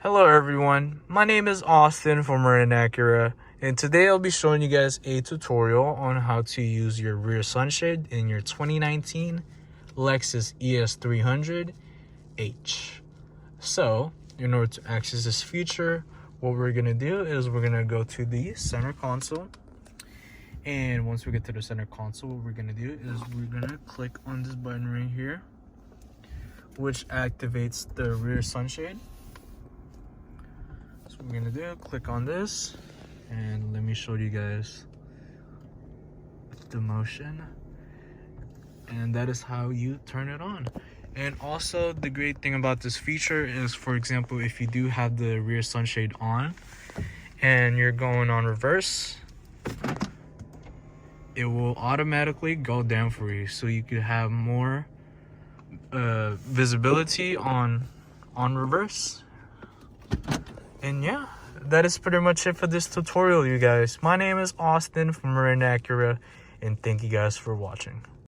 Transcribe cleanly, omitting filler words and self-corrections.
Hello everyone, my name is Austin from Marin Acura, and today I'll be showing you guys a tutorial on how to use your rear sunshade in your 2019 Lexus ES300h. So, in order to access this feature, what we're going to do is we're going to go to the center console. And once we get to the center console, what we're going to do is we're going to click on this button right here, which activates the rear sunshade. So what we're going to do, click on this, and let me show you guys the motion. And that is how you turn it on. And also, the great thing about this feature is, for example, if you do have the rear sunshade on and you're going on reverse, it will automatically go down for you, so you could have more visibility on reverse. And yeah, that is pretty much it for this tutorial, you guys. My name is Austin from Marin Acura, and thank you guys for watching.